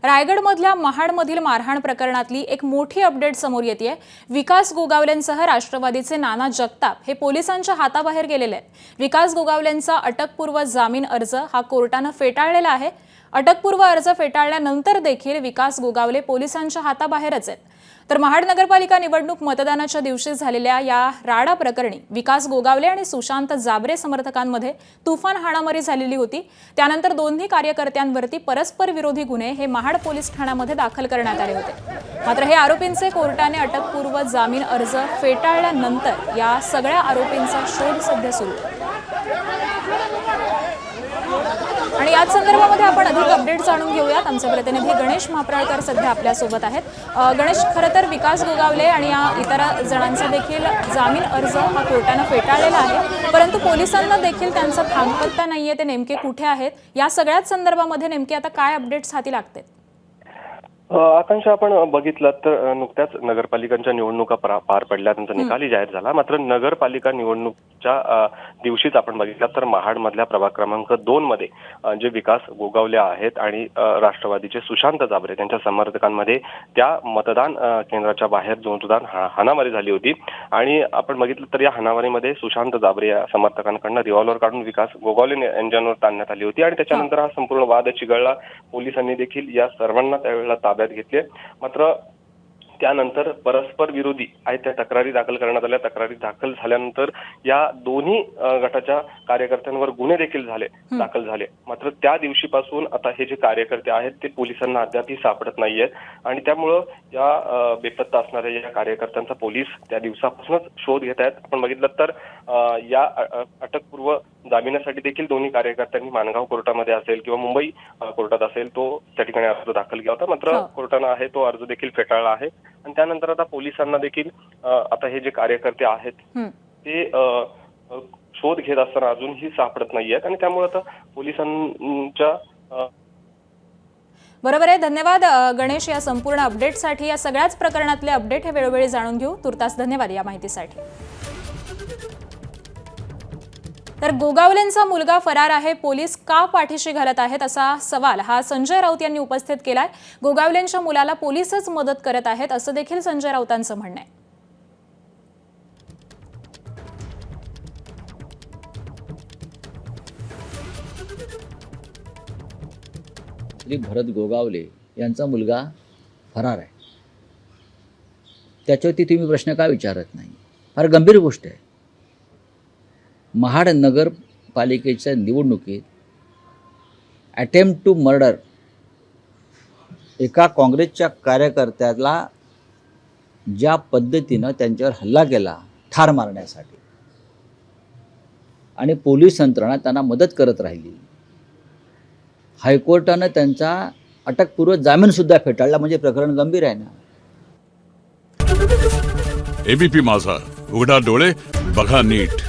रायगडमधल्या महाडमधील मारहाण प्रकरणातली एक मोठी अपडेट समोर येतेय। विकास गोगावलेंसह राष्ट्रवादीचे नाना जगताप हे पोलिसांच्या हाताबाहेर गेलेले आहेत। विकास गोगावलेंचा अटकपूर्व जामीन अर्ज हा कोर्टाने फेटाळलेला आहे। अटकपूर्व अर्ज फेटाळल्यानंतर देखील विकास गोगावले पोलिसांच्या हाताबाहेरच आहेत। तर महाड नगरपालिका निवडणूक मतदानाच्या दिवशी झालेल्या या राडा प्रकरणी विकास गोगावले आणि सुशांत जाबरे समर्थकांमध्ये तुफान हाणामारी झालेली होती। त्यानंतर दोन्ही कार्यकर्त्यांवरती परस्पर विरोधी गुन्हे हे महाड पोलीस ठाण्यामध्ये दाखल करण्यात आले होते। मात्र हे आरोपींचे कोर्टाने अटकपूर्व जामीन अर्ज फेटाळल्यानंतर या सगळ्या आरोपींचा शोध सध्या सुरू आहे। आणि याच संदर्भामध्ये आपण अधिक अपडेट जाणून घेऊयात। आमचे प्रतिनिधी गणेश महाप्रळकर सध्या आपल्या सोबत आहेत। गणेश, खरं तर विकास गोगावले आणि या इतर जणांचा देखील जामीन अर्ज हा कोर्टाने फेटाळलेला आहे, परंतु पोलिसांना देखील त्यांचा थांगपत्ता नाहीये, ते नेमके कुठे आहेत या सगळ्याच संदर्भामध्ये नेमके आता काय अपडेट्स हाती लागतात? आकांक्षा, आपण बघितलं तर नुकत्याच नगरपालिकांच्या निवडणुका पार पडल्या, त्यांचा निकालही जाहीर झाला। मात्र नगरपालिका निवडणुकीच्या दिवशीच आपण बघितलं तर महाडमधल्या प्रभाग क्रमांक 2 मध्ये जे विकास गोगावले आहेत आणि राष्ट्रवादीचे सुशांत जाबरे त्यांच्या समर्थकांमध्ये त्या मतदान केंद्राच्या बाहेर जोरदार हाणामारी झाली होती। आणि आपण बघितलं तर या हाणामारीमध्ये सुशांत जाबरे या समर्थकांकडून रिव्हॉल्वर काढून विकास गोगावले यांच्यावर ताणण्यात आली होती आणि त्याच्यानंतर हा संपूर्ण वाद चिघळला। पोलिसांनी देखील या सर्वांना त्यावेळेला ताब्यात घेतले। मात्र त्यानंतर परस्पर विरोधी आहेत त्या तक्रारी दाखल करण्यात आल्या। तक्रारी दाखल झाल्यानंतर या दोन्ही गटाच्या कार्यकर्त्यांवर गुन्हे देखील दाखल झाले। मात्र त्या दिवशीपासून आता हे जे कार्यकर्ते आहेत ते पोलिसांना अद्यापही सापडत नाहीयेत आणि त्यामुळं या बेपत्ता असणाऱ्या या कार्यकर्त्यांचा पोलीस त्या दिवसापासूनच शोध घेत आहेत। आपण बघितलं तर या अटकपूर्व जामिनासाठी देखील दोन्ही कार्यकर्त्यांनी माणगाव कोर्टामध्ये असेल किंवा मुंबई कोर्टात असेल तो त्या ठिकाणी अर्ज दाखल केला होता। मात्र कोर्टानं आहे तो अर्ज देखील फेटाळला आहे आणि त्यानंतर आता पोलिसांना देखील आता हे जे कार्यकर्ते आहेत ते शोध घेत असताना अजूनही सापडत नाहीयेत आणि त्यामुळे आता पोलिसांच्या बरोबर आहे। धन्यवाद गणेश या संपूर्ण अपडेटसाठी। या सगळ्याच प्रकरणातले अपडेट हे वेळोवेळी जाणून घेऊ। तुर्तास धन्यवाद या माहितीसाठी। तर गोगावलेंचा मुलगा फरार आहे, पोलीस का पाठीशी घालत आहेत असा सवाल हा संजय राऊत यांनी उपस्थित केलाय। गोगावलेंच्या मुलाला पोलीसच मदत करत आहेत असं देखील संजय राऊतांचं म्हणणं आहे। भरत गोगावले यांचा मुलगा फरार आहे, त्याच्यावरती तुम्ही प्रश्न का विचारत नाही? फार गंभीर गोष्ट आहे। महाड नगरपालिकेच्या निवडणुकीत अटेम्प्ट टू मर्डर एका काँग्रेसच्या कार्यकर्त्याला ज्या पद्धतीनं त्यांच्यावर हल्ला केला ठार मारण्यासाठी आणि पोलीस यंत्रणा त्यांना मदत करत राहिली, हायकोर्टानं त्यांचा अटकपूर्व जामीन सुद्धा फेटाळला, म्हणजे प्रकरण गंभीर आहे ना। एबीपी माझा, उघडा डोळे बघा नीट।